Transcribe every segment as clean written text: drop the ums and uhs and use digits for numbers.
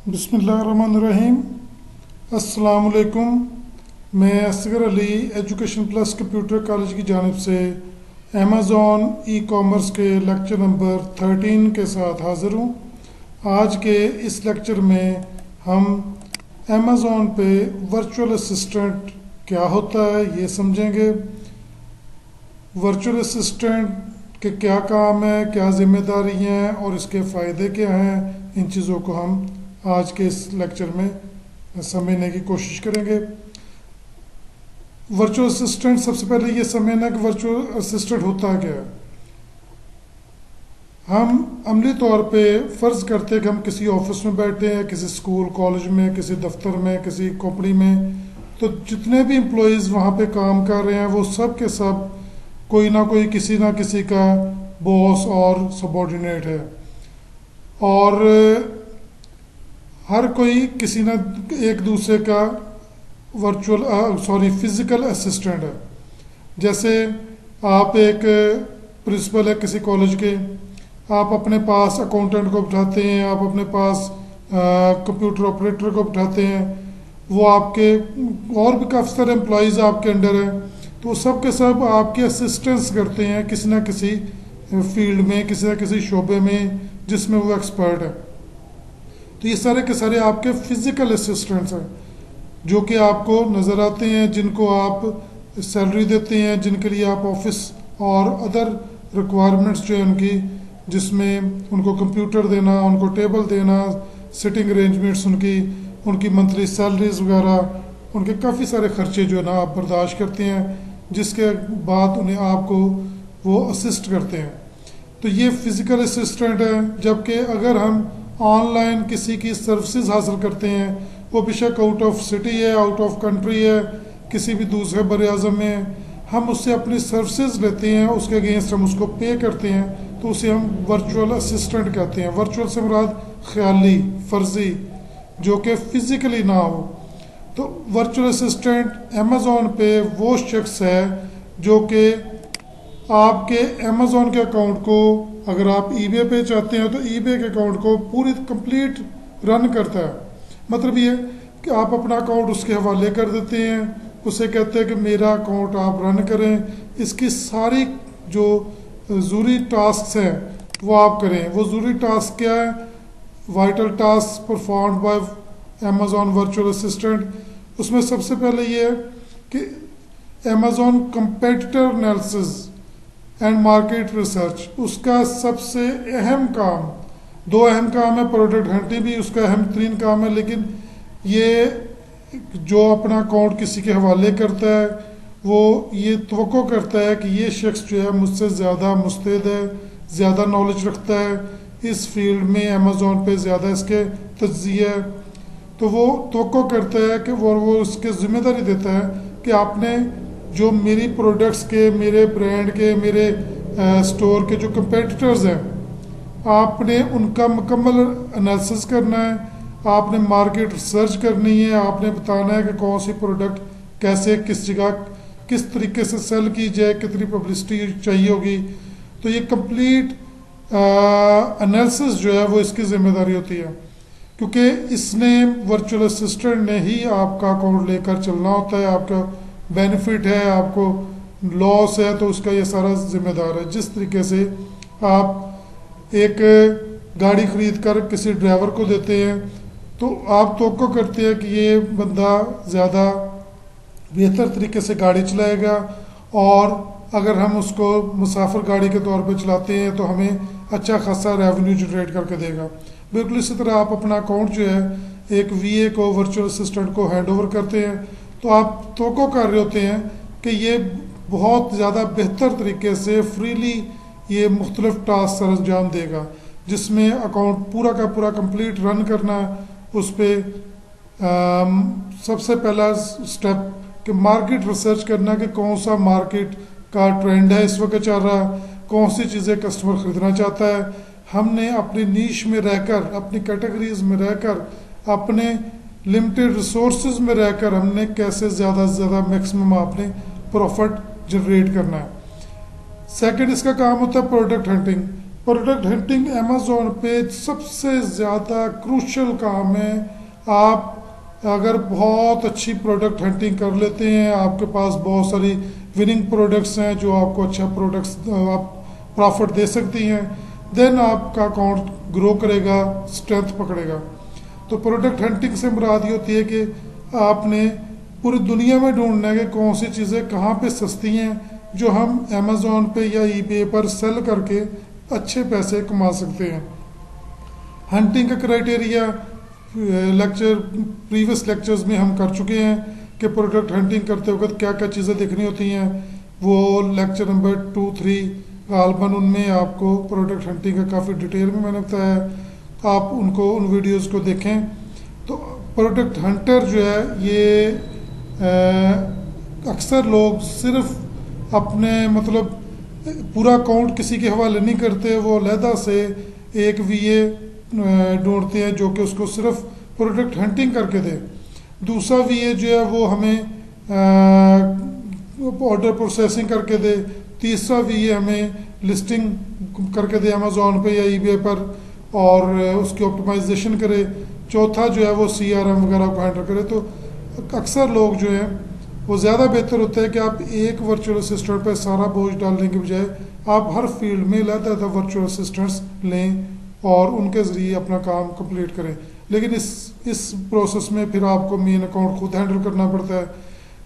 बिस्मिल्लाहिर्रहमानिर्रहीम। अस्सलामुअलैकुम। मैं Asgar Ali education plus computer college की जानिब से अमेज़ॉन ई कॉमर्स के लेक्चर नंबर 13 के साथ हाज़िर हूँ। आज के इस लेक्चर में हम अमेज़ॉन पे वर्चुअल असिस्टेंट क्या होता है ये समझेंगे। वर्चुअल असिस्टेंट के क्या काम है, क्या जिम्मेदारी हैं और इसके फ़ायदे क्या हैं, इन चीज़ों को हम आज के इस लेक्चर में समझने की कोशिश करेंगे। वर्चुअल असिस्टेंट, सबसे पहले ये समझना कि वर्चुअल असिस्टेंट होता क्या है। हम अमली तौर पे फ़र्ज़ करते हैं कि हम किसी ऑफिस में बैठे हैं, किसी स्कूल कॉलेज में, किसी दफ्तर में, किसी कंपनी में, तो जितने भी एम्प्लॉयज़ वहाँ पे काम कर रहे हैं वो सब के सब कोई ना कोई किसी ना किसी का बॉस और सबॉर्डिनेट है, और हर कोई किसी न एक दूसरे का फिज़िकल असिस्टेंट है। जैसे आप एक प्रिंसिपल है किसी कॉलेज के, आप अपने पास अकाउंटेंट को बिठाते हैं, आप अपने पास कंप्यूटर ऑपरेटर को बिठाते हैं, वो आपके और भी काफ़ी सारे एम्प्लॉयज़ आपके अंडर हैं, तो सब के सब आपके असिस्टेंस करते हैं किसी न किसी फील्ड में, किसी न किसी शोबे में जिसमें वो एक्सपर्ट है। तो ये सारे के सारे आपके फिज़िकल असिस्टेंट्स हैं जो कि आपको नज़र आते हैं, जिनको आप सैलरी देते हैं, जिनके लिए आप ऑफिस और अदर रिक्वायरमेंट्स जो है उनकी, जिसमें उनको कंप्यूटर देना, उनको टेबल देना, सिटिंग अरेंजमेंट्स, उनकी मंथली सैलरीज वगैरह, उनके काफ़ी सारे खर्चे जो है ना आप बर्दाश्त करते हैं, जिसके बाद उन्हें आपको वो असिस्ट करते हैं। तो ये फ़िज़िकल असिस्टेंट है। जबकि अगर हम ऑनलाइन किसी की सर्विसेज हासिल करते हैं, वो बेशक आउट ऑफ सिटी है, आउट ऑफ कंट्री है, किसी भी दूसरे बर आज़म में है, हम उससे अपनी सर्विसेज लेते हैं, उसके अगेंस्ट हम उसको पे करते हैं, तो उसे हम वर्चुअल असिस्टेंट कहते हैं। वर्चुअल से मुराद ख्याली, फर्जी, जो कि फ़िज़िकली ना हो। तो वर्चुअल असिस्टेंट अमेज़ॉन पे वो शख्स है जो कि आपके अमेज़ॉन के अकाउंट को, अगर आप ईबे पे चाहते हैं तो ईबे के अकाउंट को पूरी कंप्लीट रन करता है। मतलब ये कि आप अपना अकाउंट उसके हवाले कर देते हैं, उसे कहते हैं कि मेरा अकाउंट आप रन करें, इसकी सारी जो ज़रूरी टास्क हैं वो आप करें। वो ज़रूरी टास्क क्या है? Vital task performed by Amazon virtual assistant. उसमें सबसे पहले ये है कि Amazon competitor analysis and market research, उसका सबसे अहम काम, दो अहम काम है, प्रोडक्ट हंटिंग भी उसका अहम तरीन काम है, लेकिन ये जो अपना अकाउंट किसी के हवाले करता है वो ये तवक्को करता है कि ये शख्स जो है मुझसे ज़्यादा मुस्तैद है, ज़्यादा नॉलेज रखता है इस फील्ड में, अमेज़ॉन पे ज़्यादा इसके तज्ज़िया है, तो वो तवक्को करता है कि वो उसके ज़िम्मेदारी देता है कि आपने जो मेरी प्रोडक्ट्स के, मेरे ब्रांड के, मेरे स्टोर के जो कंपेटिटर्स हैं, आपने उनका मुकम्मल एनालिसिस करना है, आपने मार्केट रिसर्च करनी है, आपने बताना है कि कौन सी प्रोडक्ट कैसे, किस जगह, किस तरीके से सेल की जाए, कितनी पब्लिसिटी चाहिए होगी। तो ये कंप्लीट एनालिसिस जो है वो इसकी ज़िम्मेदारी होती है, क्योंकि इसने वर्चुअल असिस्टेंट ने ही आपका अकाउंट लेकर चलना होता है। आपका बेनिफिट है, आपको लॉस है, तो उसका ये सारा जिम्मेदार है। जिस तरीके से आप एक गाड़ी खरीद कर किसी ड्राइवर को देते हैं, तो आप तवक्को करते हैं कि ये बंदा ज़्यादा बेहतर तरीके से गाड़ी चलाएगा, और अगर हम उसको मुसाफिर गाड़ी के तौर पे चलाते हैं तो हमें अच्छा खासा रेवेन्यू जनरेट करके देगा। बिल्कुल इसी तरह आप अपना अकाउंट जो है एक वीए को, वर्चुअल असिस्टेंट को हैंड ओवर करते हैं, तो आप तवक्को कर रहे होते हैं कि ये बहुत ज़्यादा बेहतर तरीके से फ्रीली ये मुख्तलिफ टास्क सर अंजाम देगा, जिसमें अकाउंट पूरा का पूरा कंप्लीट रन करना। उस पर सबसे पहला स्टेप कि मार्केट रिसर्च करना कि कौन सा मार्केट का ट्रेंड है इस वक्त चल रहा, कौन सी चीज़ें कस्टमर ख़रीदना चाहता है। हमने अपनी नीश में रहकर, अपनी कैटेगरीज में रहकर, अपने लिमिटेड रिसोर्सेज में रहकर हमने कैसे ज़्यादा से ज़्यादा मैक्सिमम आपने प्रॉफिट जनरेट करना है। सेकंड इसका काम होता है product hunting. Product hunting Amazon पे सबसे ज़्यादा क्रूशल काम है। आप अगर बहुत अच्छी प्रोडक्ट हंटिंग कर लेते हैं, आपके पास बहुत सारी विनिंग प्रोडक्ट्स हैं जो आपको अच्छा प्रोडक्ट्स आप प्रॉफिट दे सकती हैं, देन आपका अकाउंट ग्रो करेगा, स्ट्रेंथ पकड़ेगा। तो प्रोडक्ट हंटिंग से मुराद ये होती है कि आपने पूरी दुनिया में ढूंढना है कि कौन सी चीज़ें कहाँ पे सस्ती हैं जो हम अमेजोन पे या ईबे पर सेल करके अच्छे पैसे कमा सकते हैं। हंटिंग का क्राइटेरिया प्रीवियस लेक्चर्स में हम कर चुके हैं कि प्रोडक्ट हंटिंग करते वक्त क्या क्या चीज़ें देखनी होती हैं। वो लेक्चर नंबर 2-3 गालबन उनमें आपको प्रोडक्ट हंटिंग का काफ़ी डिटेल में मैंने बताया है, आप उनको उन वीडियोस को देखें। तो प्रोडक्ट हंटर जो है ये अक्सर लोग सिर्फ अपने मतलब पूरा अकाउंट किसी के हवाले नहीं करते, वो अलहदा से एक वीए ढूंढते हैं जो कि उसको सिर्फ प्रोडक्ट हंटिंग करके दे। दूसरा वीए जो है वो हमें ऑर्डर प्रोसेसिंग करके दे। तीसरा वीए हमें लिस्टिंग करके दे अमेजोन पे या ईबे पर और उसकी ऑप्टिमाइजेशन करे। चौथा जो है वो सीआरएम वगैरह को हैंडल करे। तो अक्सर लोग जो हैं वो ज़्यादा बेहतर होता है कि आप एक वर्चुअल असिस्टेंट पर सारा बोझ डालने के बजाय आप हर फील्ड में अलग-अलग वर्चुअल असिस्टेंट्स लें और उनके ज़रिए अपना काम कंप्लीट करें। लेकिन इस प्रोसेस में फिर आपको मेन अकाउंट खुद हैंडल करना पड़ता है।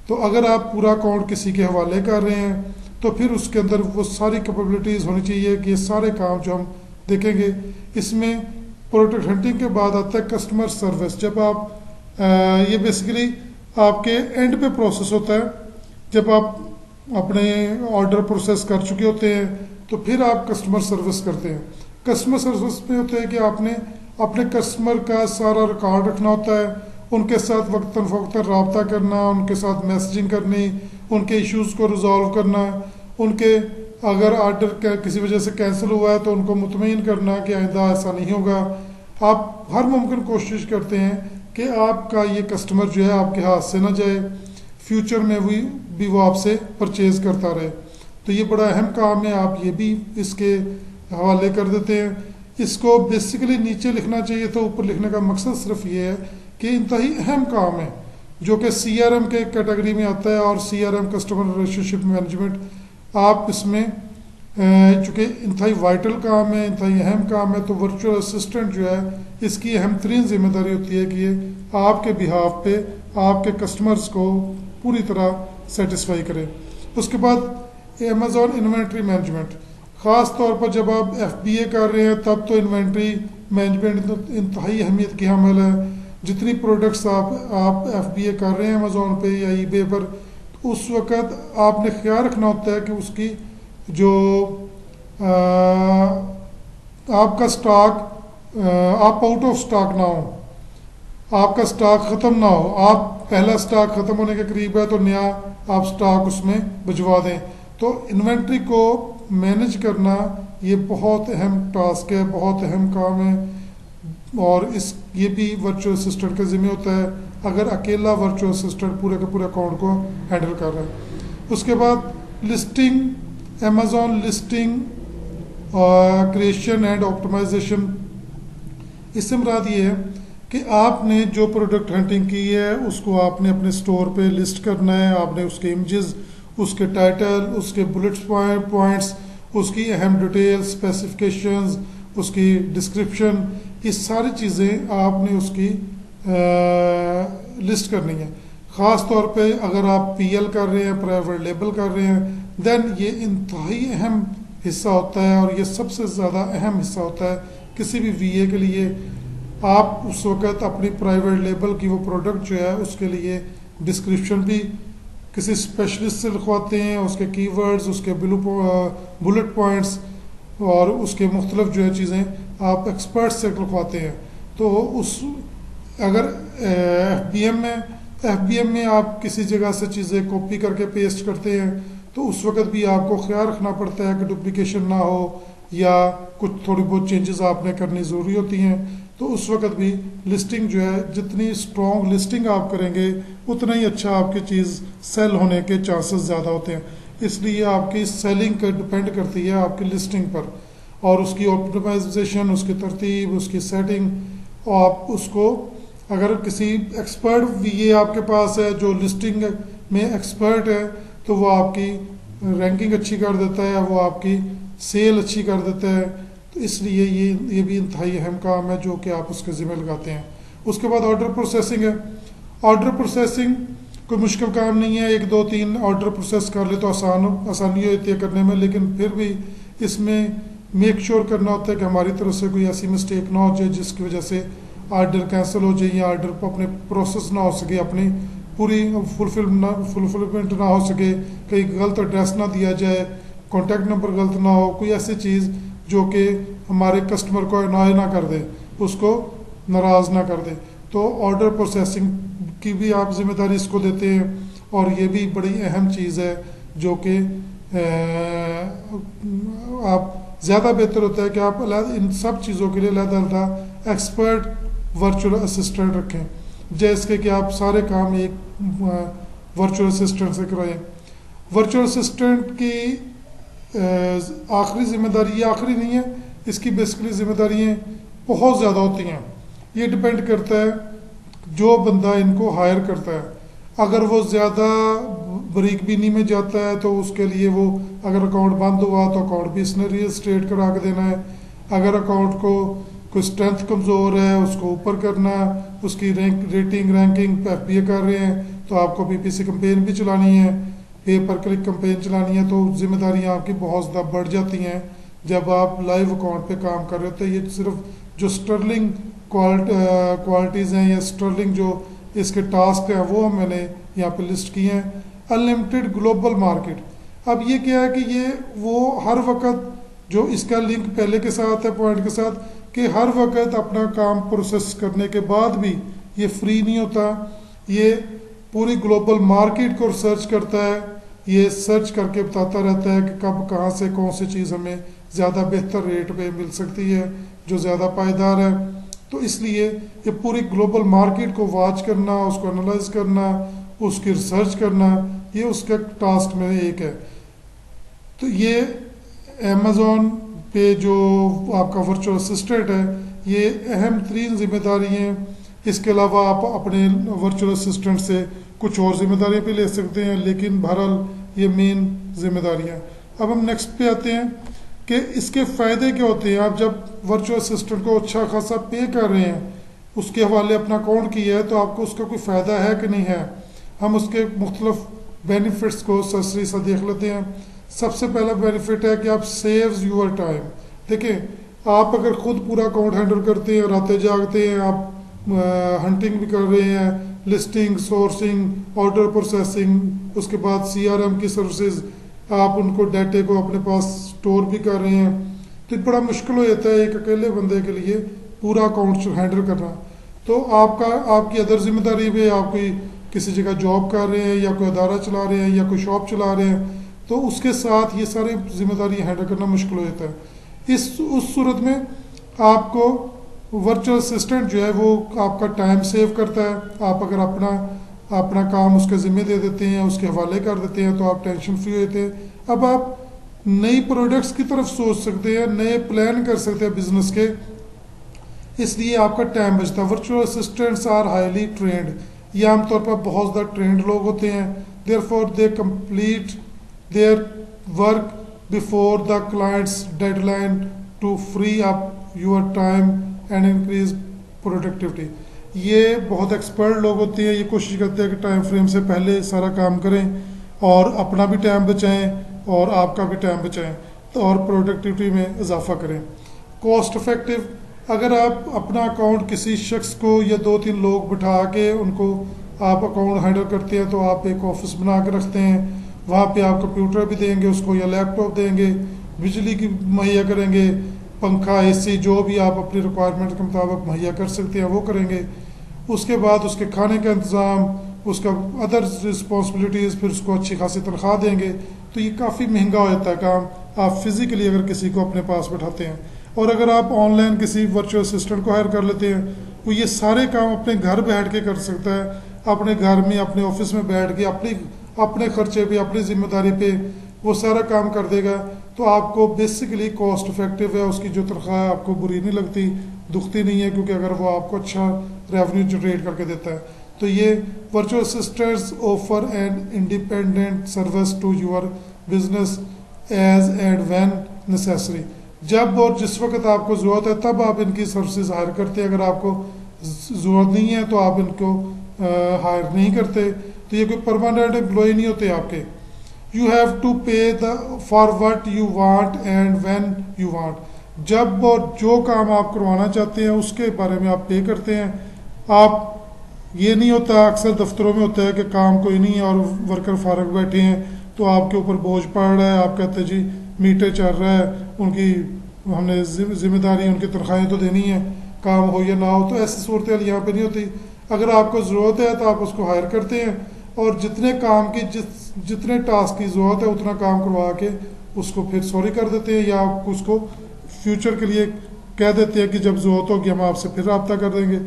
तो अगर आप पूरा अकाउंट किसी के हवाले कर रहे हैं तो फिर उसके अंदर वो सारी कैपेबिलिटीज़ होनी चाहिए कि ये सारे काम जो हम देखेंगे। इसमें प्रोडक्ट हंटिंग के बाद आता है कस्टमर सर्विस। जब आप ये बेसिकली आपके एंड पे प्रोसेस होता है, जब आप अपने ऑर्डर प्रोसेस कर चुके होते हैं तो फिर आप कस्टमर सर्विस करते हैं। कस्टमर सर्विस में होता है कि आपने अपने कस्टमर का सारा रिकॉर्ड रखना होता है, उनके साथ वक्तन फ़वक्तन रब्ता करना, उनके साथ मैसेजिंग करनी, उनके इश्यूज़ को रिजॉल्व करना, उनके अगर ऑर्डर किसी वजह से कैंसिल हुआ है तो उनको मुतमईन करना कि आइंदा ऐसा नहीं होगा। आप हर मुमकिन कोशिश करते हैं कि आपका ये कस्टमर जो है आपके हाथ से ना जाए, फ्यूचर में भी वो आपसे परचेज करता रहे। तो ये बड़ा अहम काम है, आप ये भी इसके हवाले कर देते हैं। इसको बेसिकली नीचे लिखना चाहिए, तो ऊपर लिखने का मकसद सिर्फ ये है कि इंतहाई अहम काम है जो कि सीआरएम के कैटेगरी में आता है। और सीआरएम कस्टमर रिलेशनशिप मैनेजमेंट आप इसमें चूँकि इंतहाई वाइटल काम है, इंतहाई अहम काम है, तो वर्चुअल असिस्टेंट जो है इसकी अहम तरीन जिम्मेदारी होती है कि ये आपके बिहाफ पे आपके कस्टमर्स को पूरी तरह सेटिस्फाई करे। उसके बाद अमेजोन इन्वेंट्री मैनेजमेंट, ख़ास तौर पर जब आप एफबीए कर रहे हैं तब तो इन्वेंट्री मैनेजमेंट इंतहाई अहमियत की हामिल है। जितनी प्रोडक्ट्स आप एफबीए कर रहे हैं अमेजोन पे या ईबे पर, उस वक़्त आपने ख्याल रखना होता है कि उसकी जो आपका स्टॉक आप आउट ऑफ स्टॉक ना हो, आपका स्टॉक ख़त्म ना हो। आप पहला स्टॉक ख़त्म होने के करीब है तो नया आप स्टॉक उसमें भिजवा दें। तो इन्वेंट्री को मैनेज करना ये बहुत अहम टास्क है, बहुत अहम काम है और ये भी वर्चुअल असिस्टेंट के ज़िम्मे होता है अगर अकेला वर्चुअल असिस्टेंट पूरे के पूरे अकाउंट को हैंडल कर रहा है। उसके बाद listing, Amazon listing creation and optimisation. इससे मुराद ये है कि आपने जो प्रोडक्ट हंटिंग की है उसको आपने अपने स्टोर पे लिस्ट करना है। आपने उसके इमेजेस, उसके टाइटल, उसके बुलेट पॉइंट्स, उसकी अहम डिटेल्स, स्पेसिफिकेशंस, उसकी डिस्क्रिप्शन, ये सारी चीज़ें आपने उसकी लिस्ट करनी है। ख़ास तौर पे अगर आप पीएल कर रहे हैं, प्राइवेट लेबल कर रहे हैं, देन ये इंतहाई अहम हिस्सा होता है और ये सबसे ज़्यादा अहम हिस्सा होता है किसी भी वीए के लिए। आप उस वक़्त अपनी प्राइवेट लेबल की वो प्रोडक्ट जो है उसके लिए डिस्क्रिप्शन भी किसी स्पेशलिस्ट से लिखवाते हैं, उसके कीवर्ड्स, उसके बुलेट पॉइंट्स और उसके मुख्तलिफ जो है चीज़ें आप एक्सपर्ट से लिखवाते हैं। तो उस अगर एफबीएम में आप किसी जगह से चीज़ें कॉपी करके पेस्ट करते हैं तो उस वक़्त भी आपको ख्याल रखना पड़ता है कि डुप्लिकेशन ना हो या कुछ थोड़ी बहुत चेंजेस आपने करनी ज़रूरी होती हैं। तो उस वक़्त भी लिस्टिंग जो है, जितनी स्ट्रॉन्ग लिस्टिंग आप करेंगे उतना ही अच्छा आपकी चीज़ सेल होने के चांसेस ज़्यादा होते हैं। इसलिए आपकी सेलिंग का डिपेंड करती है आपकी लिस्टिंग पर। और उसकी ऑप्टिमाइजेशन, उसकी तरतीब, उसकी सेटिंग, और आप उसको अगर किसी एक्सपर्ट वीए आपके पास है जो लिस्टिंग में एक्सपर्ट है, तो वो आपकी रैंकिंग अच्छी कर देता है, वो आपकी सेल अच्छी कर देता है। तो इसलिए ये भी इंतहाई अहम काम है जो कि आप उसके ज़िम्मे लगाते हैं। उसके बाद ऑर्डर प्रोसेसिंग है। ऑर्डर प्रोसेसिंग कोई मुश्किल काम नहीं है, 1 2 3 ऑर्डर प्रोसेस कर ले तो आसानी होती है करने में, लेकिन फिर भी इसमें मेक श्योर करना होता है कि हमारी तरफ से कोई ऐसी मिस्टेक ना हो जाए जिसकी वजह से ऑर्डर कैंसिल हो जाए या ऑर्डर पर अपने प्रोसेस ना हो सके, अपनी पूरी फुलफिलमेंट ना हो सके, कहीं गलत एड्रेस ना दिया जाए, कॉन्टैक्ट नंबर गलत ना हो, कोई ऐसी चीज़ जो कि हमारे कस्टमर को अनॉय ना कर दे, उसको नाराज़ ना कर दे। तो ऑर्डर प्रोसेसिंग की भी आप जिम्मेदारी इसको देते हैं, और ये भी बड़ी अहम चीज़ है जो कि आप ज़्यादा बेहतर होता है कि आप इन सब चीज़ों के लिए अलग-अलग एक्सपर्ट वर्चुअल असिस्टेंट रखें, जैसे कि आप सारे काम एक वर्चुअल असिस्टेंट से कराएं। वर्चुअल असिस्टेंट की आखिरी जिम्मेदारी, ये आखिरी नहीं है, इसकी बेसिकली जिम्मेदारियाँ बहुत ज़्यादा होती हैं। ये डिपेंड करता है जो बंदा इनको हायर करता है, अगर वो ज़्यादा बारीक बीनी में जाता है तो उसके लिए वो, अगर अकाउंट बंद हुआ तो अकाउंट भी इसने रीस्टेट करा के देना है, अगर अकाउंट को कोई स्ट्रेंथ कमज़ोर है उसको ऊपर करना, उसकी रैंकिंग एफबीए कर रहे हैं तो आपको पीपीसी कैंपेन भी चलानी है, पे पर क्लिक कैंपेन चलानी है, तो जिम्मेदारियाँ आपकी बहुत ज़्यादा बढ़ जाती हैं जब आप लाइव अकाउंट पे काम कर रहे हो। तो ये सिर्फ जो स्टर्लिंग क्वालिटीज़ हैं या स्टर्लिंग जो इसके टास्क हैं वो मैंने यहाँ पे लिस्ट किए हैं। अनलिमिटेड ग्लोबल मार्केट, अब ये क्या है कि ये वो हर वक्त जो इसका लिंक पहले के साथ है पॉइंट के साथ, कि हर वक्त अपना काम प्रोसेस करने के बाद भी ये फ्री नहीं होता, ये पूरी ग्लोबल मार्केट को सर्च करता है, ये सर्च करके बताता रहता है कि कब कहाँ से कौन सी चीज़ हमें ज़्यादा बेहतर रेट पे मिल सकती है, जो ज़्यादा पायदार है। तो इसलिए ये पूरी ग्लोबल मार्केट को वॉच करना, उसको एनालाइज करना, उसकी रिसर्च करना, ये उसका टास्क में एक है। तो ये अमेज़ॉन पे जो आपका वर्चुअल असिस्टेंट है, ये अहम तरीन जिम्मेदारी हैं। इसके अलावा आप अपने वर्चुअल असिस्टेंट से कुछ और जिम्मेदारियां भी ले सकते हैं, लेकिन बहरहाल ये मेन जिम्मेदारियां। अब हम नेक्स्ट पे आते हैं कि इसके फ़ायदे क्या होते हैं। आप जब वर्चुअल असिस्टेंट को अच्छा खासा पे कर रहे हैं, उसके हवाले अपना अकाउंट किया है, तो आपको उसका कोई फ़ायदा है कि नहीं है। हम उसके मुख्तलिफ बेनिफिट्स को सरसरी सा देख लेते हैं। सबसे पहला बेनिफिट है कि आप सेव्स यूर टाइम। देखें, आप अगर खुद पूरा अकाउंट हैंडल करते हैं, रातें जागते हैं, आप हंटिंग भी कर रहे हैं, लिस्टिंग, सोर्सिंग, ऑर्डर प्रोसेसिंग, उसके बाद सीआरएम की सर्विसेज, आप उनको डाटे को अपने पास स्टोर भी कर रहे हैं, तो बड़ा मुश्किल हो जाता है एक अकेले बंदे के लिए पूरा अकाउंट हैंडल करना। तो आपकी अदर जिम्मेदारी भी, आप कोई किसी जगह जॉब कर रहे हैं या कोई अदारा चला रहे हैं या कोई शॉप चला रहे हैं, तो उसके साथ ये सारी जिम्मेदारी हैंडल करना मुश्किल हो जाता है। उस सूरत में आपको वर्चुअल असिस्टेंट जो है वो आपका टाइम सेव करता है। आप अगर अपना काम उसके ज़िम्मे दे देते हैं, उसके हवाले कर देते हैं, तो आप टेंशन फ्री होते हैं। अब आप नई प्रोडक्ट्स की तरफ सोच सकते हैं, नए प्लान कर सकते हैं बिजनेस के, इसलिए आपका टाइम बचता है। Virtual assistants are highly trained, ये आमतौर पर बहुत ज़्यादा ट्रेंड लोग होते हैं। Therefore they complete their work before the clients deadline to free up your time and increase productivity. ये बहुत एक्सपर्ट लोग होते हैं, ये कोशिश करते हैं कि टाइम फ्रेम से पहले सारा काम करें और अपना भी टाइम बचाएं और आपका भी टाइम बचाएं, तो और प्रोडक्टिविटी में इजाफा करें। कॉस्ट इफेक्टिव, अगर आप अपना अकाउंट किसी शख्स को या 2 3 लोग बिठा के उनको आप अकाउंट हैंडल करते हैं, तो आप एक ऑफिस बना के रखते हैं, वहाँ पे आप कंप्यूटर भी देंगे उसको या लैपटॉप देंगे, बिजली की मुहैया करेंगे, पंखा, एसी, जो भी आप अपनी रिक्वायरमेंट के मुताबिक मुहैया कर सकते हैं वो करेंगे। उसके बाद उसके खाने का इंतज़ाम, उसका अदर रिस्पॉन्सिबिलिटीज़, फिर उसको अच्छी खासी तनख्वाह देंगे। तो ये काफ़ी महंगा हो जाता है काम आप फिज़िकली अगर किसी को अपने पास बैठाते हैं। और अगर आप ऑनलाइन किसी वर्चुअल असिस्टेंट को हायर कर लेते हैं, वो ये सारे काम अपने घर बैठ के कर सकता है, अपने घर में, अपने ऑफिस में बैठ के अपने खर्चे पे, अपनी जिम्मेदारी पे वो सारा काम कर देगा। तो आपको बेसिकली कॉस्ट इफेक्टिव है, उसकी जो तनख्वाह है आपको बुरी नहीं लगती, दुखती नहीं है, क्योंकि अगर वो आपको अच्छा रेवेन्यू जनरेट करके देता है। तो ये virtual assistants offer an independent service to your business as and when necessary. जब और जिस वक्त आपको ज़रूरत है तब आप इनकी सर्विसेज हायर करते हैं, अगर आपको ज़रूरत नहीं है तो आप इनको हायर नहीं करते। तो ये कोई परमानेंट एम्प्लॉय नहीं होते आपके। यू हैव टू पे the for what you want and when you want. जब और जो काम आप करवाना चाहते हैं उसके बारे में आप पे करते हैं। आप ये नहीं होता, अक्सर दफ्तरों में होता है कि काम कोई नहीं है और वर्कर फारग बैठे हैं तो आपके ऊपर बोझ पड़ रहा है, आप कहते हैं जी मीटर चल रहा है, उनकी हमने जिम्मेदारी उनकी तनख्वाहें तो देनी है, काम हो या ना हो। तो ऐसी सूरत यहाँ पे नहीं होती। अगर आपको ज़रूरत है तो आप उसको हायर करते हैं और जितने काम की जितने टास्क की ज़रूरत है उतना काम करवा के उसको फिर सॉरी कर देते हैं, या आप उसको फ्यूचर के लिए कह देते हैं कि जब ज़रूरत होगी हम आपसे फिर रब्ता कर देंगे।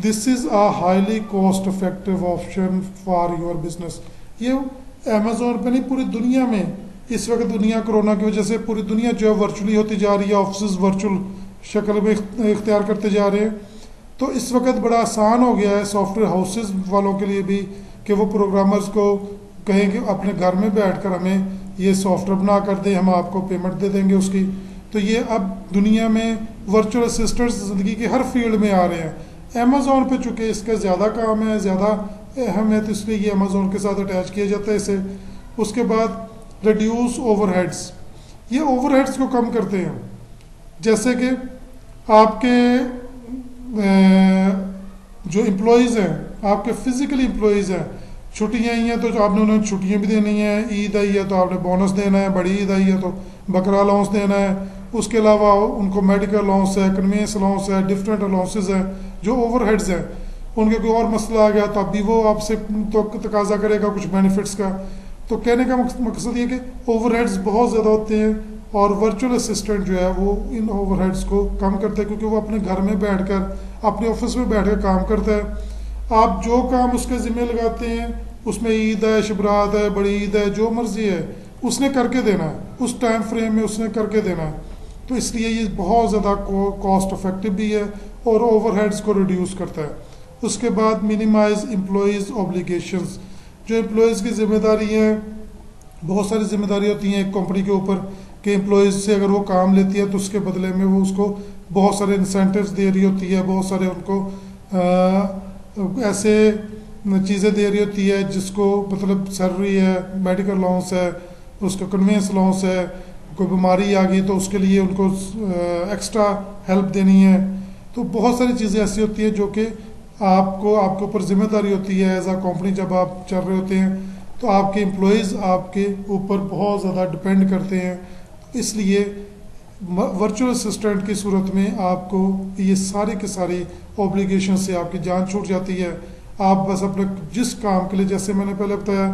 This is a highly cost effective option for your business. ये अमेजोन पे नहीं, पूरी दुनिया में इस वक्त दुनिया कोरोना की वजह से पूरी दुनिया जो है वर्चुअली होती जा रही है, ऑफिस वर्चुअल शक्ल में इख्तियार करते जा रहे हैं। तो इस वक्त बड़ा आसान हो गया है सॉफ्टवेयर हाउसेज वालों के लिए भी कि वो प्रोग्रामर्स को कहें कि अपने घर में बैठकर हमें ये सॉफ्टवेयर बना कर दें, हम आपको पेमेंट दे देंगे उसकी। तो ये अब दुनिया में वर्चुअल असिस्टेंट्स ज़िंदगी के हर फील्ड में आ रहे हैं। अमेजोन पे चूँकि इसका ज़्यादा काम है, ज़्यादा अहम है, तो इसलिए ये अमेजोन के साथ अटैच किया जाता है इसे। उसके बाद रिड्यूस ओवरहेड्स, ये ओवरहेड्स को कम करते हैं। जैसे कि आपके जो एम्प्लॉयज़ हैं, आपके फिजिकल एम्प्लॉयज़ हैं, छुट्टियाँ आई हैं तो जो आपने उन्हें छुट्टियाँ भी देनी है, ईद आई है तो आपने बोनस देना है, बड़ी ईद आई है तो बकरा अलाउंस देना है, उसके अलावा उनको मेडिकल अलाउंस है, कन्वेंस अलाउंस है, डिफरेंट अलाउंसेज हैं जो ओवरहेड्स हैं। उनके कोई और मसला आ गया तो अभी वो आपसे तो तकाजा करेगा कुछ बेनिफिट्स का। तो कहने का मकसद ये कि ओवरहेड्स बहुत ज़्यादा होते हैं और वर्चुअल असिस्टेंट जो है वो इन ओवरहेड्स को कम करता है, क्योंकि वो अपने घर में बैठकर अपने ऑफिस में बैठकर काम करता है। आप जो काम उसके ज़िम्मे लगाते हैं, उसमें ईद है, शबरात है, बड़ी ईद है, जो मर्जी है उसने करके देना है, उस टाइम फ्रेम में उसने करके देना है। तो इसलिए ये बहुत ज़्यादा कॉस्ट इफेक्टिव भी है और ओवरहेड्स को रिड्यूस करता है। उसके बाद मिनिमाइज एम्प्लॉयज़ ऑब्लिगेशंस, जो एम्प्लॉयज़ की जिम्मेदारी है, बहुत सारी जिम्मेदारी होती हैं एक कंपनी के ऊपर कि एम्प्लॉयज़ से अगर वो काम लेती है तो उसके बदले में वो उसको बहुत सारे इंसेंटिव्स दे रही होती है, बहुत सारे उनको ऐसे चीज़ें दे रही होती है जिसको मतलब सैलरी है, मेडिकल अलाउंस है, उसका कन्वेंस अलाउंस है, कोई बीमारी आ गई तो उसके लिए उनको एक्स्ट्रा हेल्प देनी है। तो बहुत सारी चीज़ें ऐसी होती हैं जो कि आपके ऊपर जिम्मेदारी होती है एज आ कंपनी। जब आप चल रहे होते हैं तो आपके एम्प्लॉयज़ आपके ऊपर बहुत ज़्यादा डिपेंड करते हैं। इसलिए वर्चुअल असिस्टेंट की सूरत में आपको ये सारी की सारी ऑब्लिगेशन से आपकी जान छूट जाती है। आप बस अपने जिस काम के लिए, जैसे मैंने पहले बताया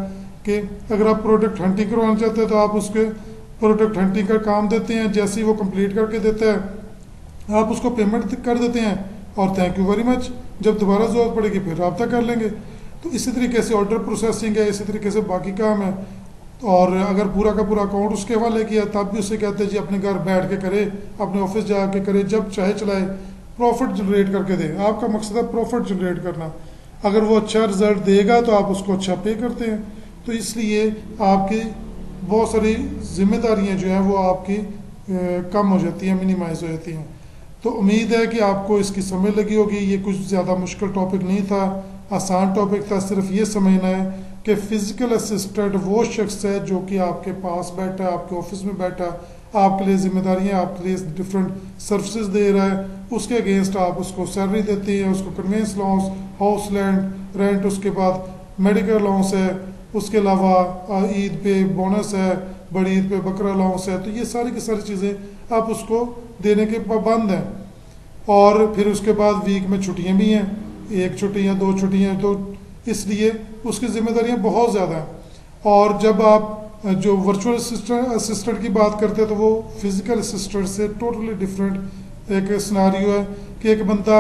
कि अगर आप प्रोडक्ट हंटिंग करवाना चाहते हैं तो आप उसके प्रोडक्ट हंटिंग का काम देते हैं, जैसे ही वो कंप्लीट करके देता है आप उसको पेमेंट कर देते हैं और थैंक यू वेरी मच, जब दोबारा ज़रूरत पड़ेगी फिर रब्ता कर लेंगे। तो इसी तरीके से ऑर्डर प्रोसेसिंग है, इसी तरीके से बाकी काम है। और अगर पूरा का पूरा अकाउंट उसके हवाले किया तब भी उसे कहते हैं जी अपने घर बैठ के करे, अपने ऑफिस जाके करे, जब चाहे चलाए, प्रॉफिट जनरेट करके दे। आपका मकसद है प्रॉफिट जनरेट करना। अगर वो अच्छा रिजल्ट देगा तो आप उसको अच्छा पे करते हैं। तो इसलिए आपकी बहुत सारी जिम्मेदारियां जो हैं वो आपकी कम हो जाती हैं, मिनिमाइज हो जाती हैं। तो उम्मीद है कि आपको इसकी समझ लगी होगी। ये कुछ ज़्यादा मुश्किल टॉपिक नहीं था, आसान टॉपिक था। सिर्फ ये समझना है कि फ़िज़िकल असिस्टेंट वो शख्स है जो कि आपके पास बैठा, आपके ऑफिस में बैठा, आपके लिए जिम्मेदारियां, आपके लिए डिफरेंट सर्विसेज दे रहा है। उसके अगेंस्ट आप उसको सैलरी देते हैं, उसको convince allowance, house land rent, उसके बाद मेडिकल अलाउंस है, उसके अलावा ईद पे बोनस है, बड़ी ईद पे बकरा अलाउंस है। तो ये सारी की सारी चीज़ें आप उसको देने के पाबंद हैं। और फिर उसके बाद वीक में छुट्टियाँ भी हैं, 1 छुट्टी या 2 छुट्टियाँ, तो इसलिए उसकी जिम्मेदारियाँ बहुत ज़्यादा हैं। और जब आप जो वर्चुअल असिस्टेंट की बात करते हैं तो वो फिज़िकल असिस्टेंट से टोटली डिफरेंट एक सिनारियो है कि एक बंदा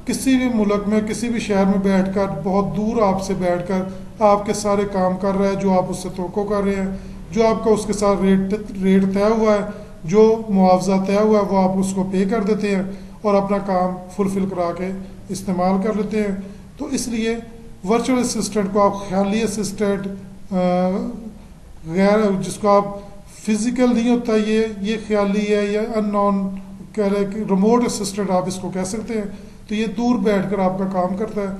किसी भी मुल्क में, किसी भी शहर में बैठकर, बहुत दूर आपसे बैठकर आपके सारे काम कर रहा है जो आप उससे तवक्को कर रहे हैं। जो आपका उसके साथ रेट रेट तय हुआ है, जो मुआवजा तय हुआ है वो आप उसको पे कर देते हैं और अपना काम फुलफिल करा के इस्तेमाल कर लेते हैं। तो इसलिए वर्चुअल असिस्टेंट को आप ख्याली असिस्टेंट, गैर जिसको आप फिजिकल नहीं होता, ये ख्याली है, या अननोन कह रहे कि रिमोट असिस्टेंट आप इसको कह सकते हैं। तो ये दूर बैठकर आपका काम करता है।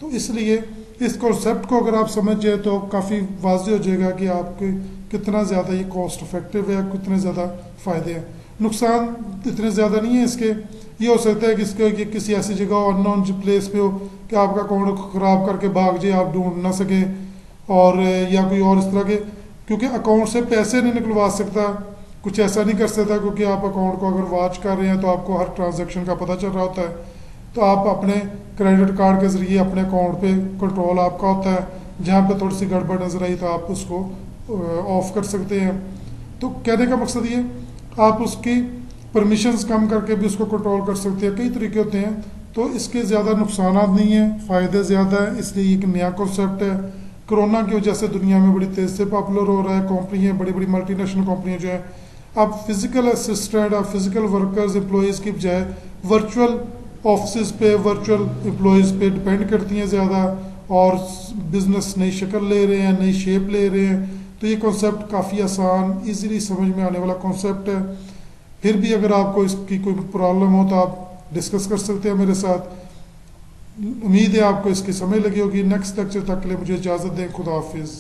तो इसलिए इस कॉन्सेप्ट को अगर आप समझ जाए तो काफ़ी वाज़ेह हो जाएगा कि आपके कितना ज़्यादा ये कॉस्ट इफेक्टिव है, कितने ज़्यादा फ़ायदे हैं। नुकसान इतने ज़्यादा नहीं है इसके। ये हो सकता है कि इसके कि किसी ऐसी जगह हो, अननोन प्लेस पे हो, कि आपका अकाउंट ख़राब करके भाग जाए, आप ढूंढ ना सके, और या कोई और इस तरह के, क्योंकि अकाउंट से पैसे नहीं निकलवा सकता, कुछ ऐसा नहीं कर सकता, क्योंकि आप अकाउंट को अगर वॉच कर रहे हैं तो आपको हर ट्रांजैक्शन का पता चल रहा होता है। तो आप अपने क्रेडिट कार्ड के ज़रिए अपने अकाउंट पे कंट्रोल आपका होता है, जहाँ पे थोड़ी सी गड़बड़ नजर आई तो आप उसको ऑफ कर सकते हैं। तो कहने का मकसद ये, आप उसकी परमिशंस कम करके भी उसको कंट्रोल कर सकते हैं। कई तरीके होते हैं। तो इसके ज़्यादा नुकसान नहीं हैं, फ़ायदे ज़्यादा हैं। इसलिए एक नया कॉन्सेप्ट है, कोरोना की वजह से दुनिया में बड़ी तेज़ से पॉपुलर हो रहा है। कंपनियाँ, बड़ी बड़ी मल्टीनेशनल कंपनियाँ जो हैं, अब फिजिकल असिस्टेंट और फिजिकल वर्कर्स एम्प्लॉयज़ की बजाय वर्चुअल ऑफिस पे, वर्चुअल एम्प्लॉयज़ पे डिपेंड करती हैं ज़्यादा, और बिजनेस नई शक्ल ले रहे हैं, नई शेप ले रहे हैं। तो ये कॉन्सेप्ट काफ़ी आसान, इजीली समझ में आने वाला कॉन्सेप्ट है। फिर भी अगर आपको इसकी कोई प्रॉब्लम हो तो आप डिस्कस कर सकते हैं मेरे साथ। उम्मीद है आपको इसकी समझ लगी होगी। नेक्स्ट लेक्चर तक के लिए मुझे इजाज़त दें। खुदा हाफिज़।